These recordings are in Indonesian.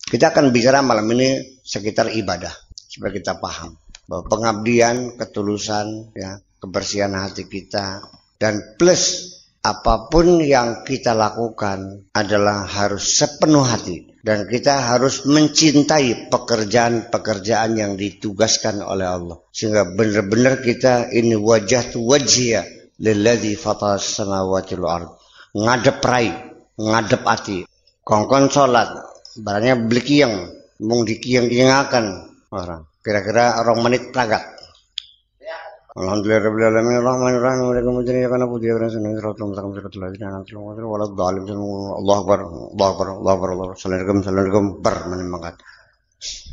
Kita akan bicara malam ini sekitar ibadah supaya kita paham bahwa pengabdian, ketulusan, ya, kebersihan hati kita, dan plus apapun yang kita lakukan adalah harus sepenuh hati, dan kita harus mencintai pekerjaan-pekerjaan yang ditugaskan oleh Allah, sehingga benar-benar kita ini wajhatu wajhiya lilladzi fataras samawati wal ard, ngadep rai, ngadep hati, kongkon salat barangnya beli kiang, mung dikiang-kiangakan orang. Kira-kira 2 menit tagak. Alhamdulillahirabbil alamin arrahmanir rahim maliki yaumiddin iyyaka na'budu wa iyyaka nasta'in ihdinas siratal mustaqim siratal ladzina an'amta 'alaihim ghairil maghdubi 'alaihim waladdallin. Allahu akbar, Allahu akbar, Allahu akbar, Allahu akbar. Assalamualaikum bar menemangkat.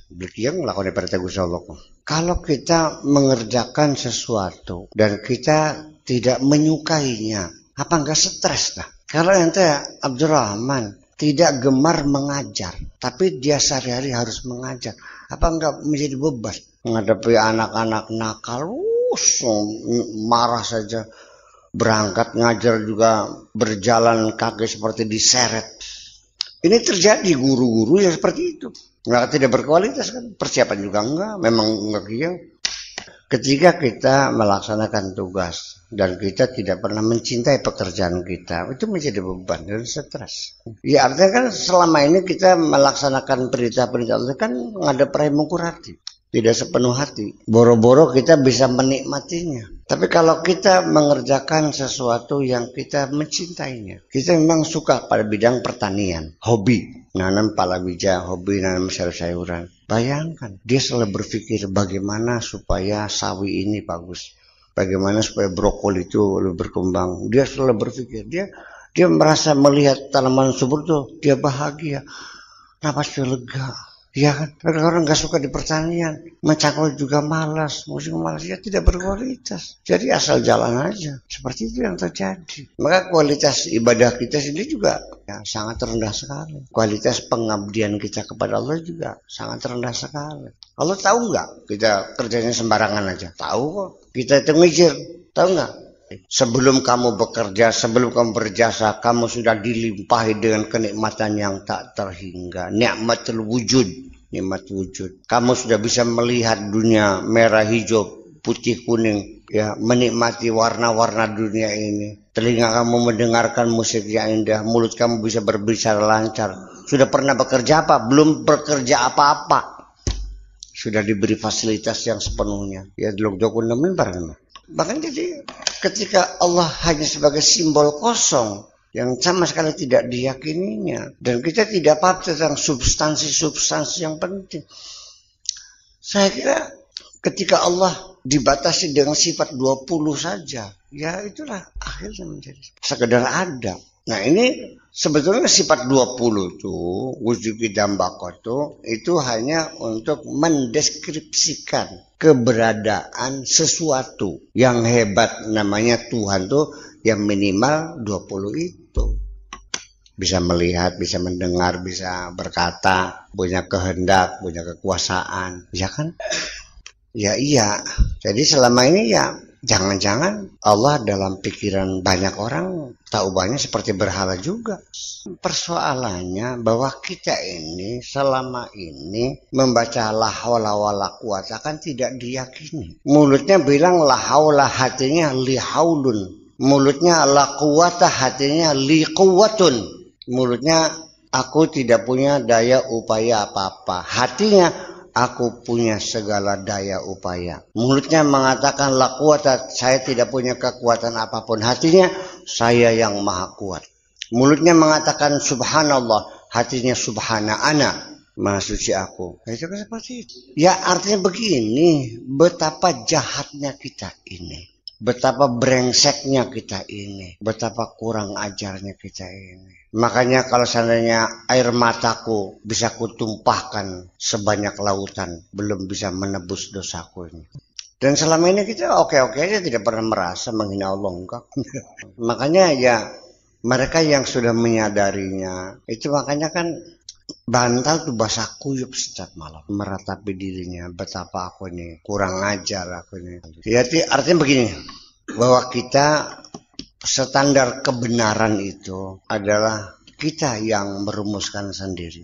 Beli kiang lakone perintah Gusti Allah. Kalau kita mengerjakan sesuatu dan kita tidak menyukainya, apa enggak stres dah? Kalau ente Abdurrahman tidak gemar mengajar, tapi dia sehari-hari harus mengajar, apa enggak menjadi beban menghadapi anak-anak nakal? Marah saja, berangkat ngajar juga berjalan kaki seperti diseret. Ini terjadi guru-guru yang seperti itu, nggak tidak berkualitas kan, persiapan juga enggak, memang enggak kiang. Ketika kita melaksanakan tugas dan kita tidak pernah mencintai pekerjaan kita, itu menjadi beban dan stres. Ya artinya kan selama ini kita melaksanakan perintah-perintah Allah kan ngadep rai mungkur hati, tidak sepenuh hati. Boro-boro kita bisa menikmatinya. Tapi kalau kita mengerjakan sesuatu yang kita mencintainya, kita memang suka pada bidang pertanian, hobi nanam palawija, hobi nanam sayur-sayuran. Bayangkan, dia selalu berpikir bagaimana supaya sawi ini bagus, bagaimana supaya brokoli itu lebih berkembang. Dia selalu berpikir, dia merasa melihat tanaman subur tuh, dia bahagia, napasnya lega. Ya kan, orang nggak suka di pertanian, mencangkul juga malas, musim malas, ya tidak berkualitas. Jadi asal jalan aja, seperti itu yang terjadi. Maka kualitas ibadah kita sendiri juga ya, sangat rendah sekali. Kualitas pengabdian kita kepada Allah juga sangat rendah sekali. Allah tahu nggak kita kerjanya sembarangan aja? Tahu kok. Kita itu mikir, tahu nggak? Sebelum kamu bekerja, sebelum kamu berjasa, kamu sudah dilimpahi dengan kenikmatan yang tak terhingga. Nikmatul wujud, nikmat wujud. Kamu sudah bisa melihat dunia merah, hijau, putih, kuning, ya, menikmati warna-warna dunia ini. Telinga kamu mendengarkan musik yang indah, mulut kamu bisa berbicara lancar. Sudah pernah bekerja apa? Belum bekerja apa-apa. Sudah diberi fasilitas yang sepenuhnya. Ya, delok-delok nemen bareng. Bahkan jadi ketika Allah hanya sebagai simbol kosong yang sama sekali tidak diyakininya, dan kita tidak paham tentang substansi-substansi yang penting. Saya kira ketika Allah dibatasi dengan sifat 20 saja, ya itulah akhirnya menjadi sekedar ada. Nah ini sebetulnya sifat 20 itu wujud dambako itu hanya untuk mendeskripsikan keberadaan sesuatu yang hebat namanya Tuhan tuh, yang minimal 20 itu. Bisa melihat, bisa mendengar, bisa berkata, punya kehendak, punya kekuasaan, ya kan? Ya iya. Jadi selama ini ya jangan-jangan Allah dalam pikiran banyak orang tak ubahnya seperti berhala juga. Persoalannya bahwa kita ini selama ini membaca la haula wala quwata kan tidak diyakini. Mulutnya bilang la haula, hatinya li haulun. Mulutnya la quwata, hatinya li quwwatun. Mulutnya aku tidak punya daya upaya apa-apa. Hatinya aku punya segala daya upaya. Mulutnya mengatakan la quwata, saya tidak punya kekuatan apapun. Hatinya saya yang maha kuat. Mulutnya mengatakan subhanallah, hatinya subhana ana, maha suci aku. Itu kan seperti itu. Ya artinya begini, betapa jahatnya kita ini, betapa brengseknya kita ini, betapa kurang ajarnya kita ini. Makanya kalau seandainya air mataku bisa kutumpahkan sebanyak lautan, belum bisa menebus dosaku ini. Dan selama ini kita oke-oke aja, tidak pernah merasa menghina Allah, enggak. Makanya ya mereka yang sudah menyadarinya, itu makanya kan bantal tuh basah kuyup setiap malam, meratapi dirinya, betapa aku ini kurang ajar aku ini. Jadi artinya begini, bahwa kita standar kebenaran itu adalah kita yang merumuskan sendiri.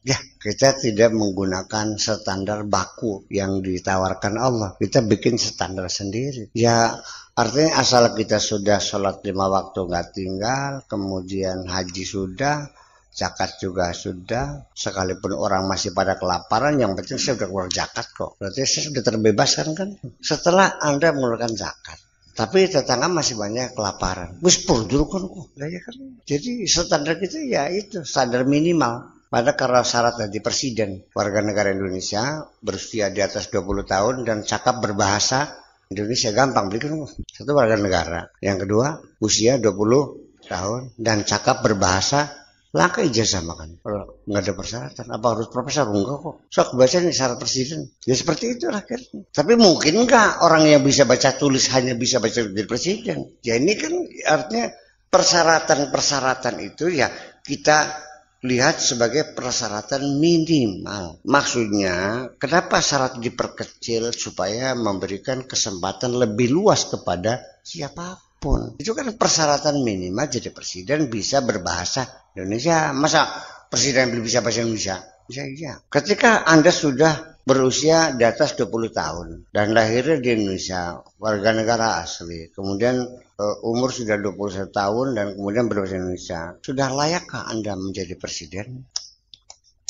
Ya, kita tidak menggunakan standar baku yang ditawarkan Allah. Kita bikin standar sendiri. Ya, artinya asal kita sudah sholat 5 waktu nggak tinggal, kemudian haji sudah, zakat juga sudah, sekalipun orang masih pada kelaparan, yang penting saya sudah keluar zakat kok. Berarti saya sudah terbebaskan kan? Setelah Anda mengeluarkan zakat. Tapi tetangga masih banyak kelaparan. Wis dulu kan kok. Ya kan? Jadi standar kita ya itu, standar minimal. Pada karena syarat dari presiden, warga negara Indonesia berusia di atas 20 tahun dan cakap berbahasa Indonesia, gampang belikan. Satu, warga negara. Yang kedua, usia 20 tahun dan cakap berbahasa, langkah ijazah makan. Kalau nggak ada persyaratan, apa harus profesor? Enggak kok. Sok baca nih syarat presiden. Ya seperti itu akhirnya. Tapi mungkin nggak orang yang bisa baca tulis hanya bisa baca jadi presiden? Ya ini kan artinya persyaratan itu ya kita lihat sebagai persyaratan minimal. Maksudnya, kenapa syarat diperkecil supaya memberikan kesempatan lebih luas kepada siapapun. Itu kan persyaratan minimal jadi presiden bisa berbahasa Indonesia. Masa presiden belum bisa bahasa Indonesia? Bisa iya. Ketika Anda sudah berusia di atas 20 tahun dan lahirnya di Indonesia, warga negara asli, kemudian umur sudah 21 tahun dan kemudian berbahasa Indonesia, sudah layakkah Anda menjadi presiden?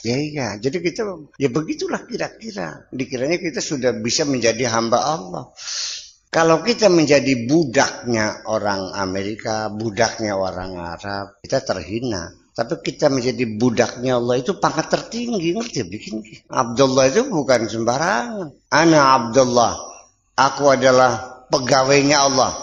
Ya iya, jadi kita ya begitulah kira-kira. Dikiranya kita sudah bisa menjadi hamba Allah. Kalau kita menjadi budaknya orang Amerika, budaknya orang Arab, kita terhina. Tapi kita menjadi budaknya Allah itu pangkat tertinggi, ngerti bikin. Abdullah itu bukan sembarangan. Ana Abdullah, aku adalah pegawainya Allah.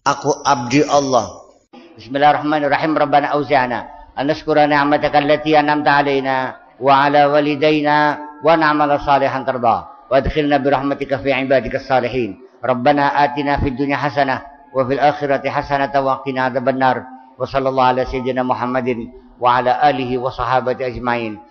Aku abdi Allah. Bismillahirrahmanirrahim. Rabbana auzi'na an nashkura ni'mataka allati an'amta 'alaina wa 'ala walidayna wa na'mala salihan tarda wa adkhilna bi rahmatika fi 'ibadikas salihin. Rabbana atina fid dunya hasanah wa fil akhirati hasanatan wa qina adzabannar. Wa sallallahu ala sayyidina Muhammadin wa ala alihi wa sahabati ajmain.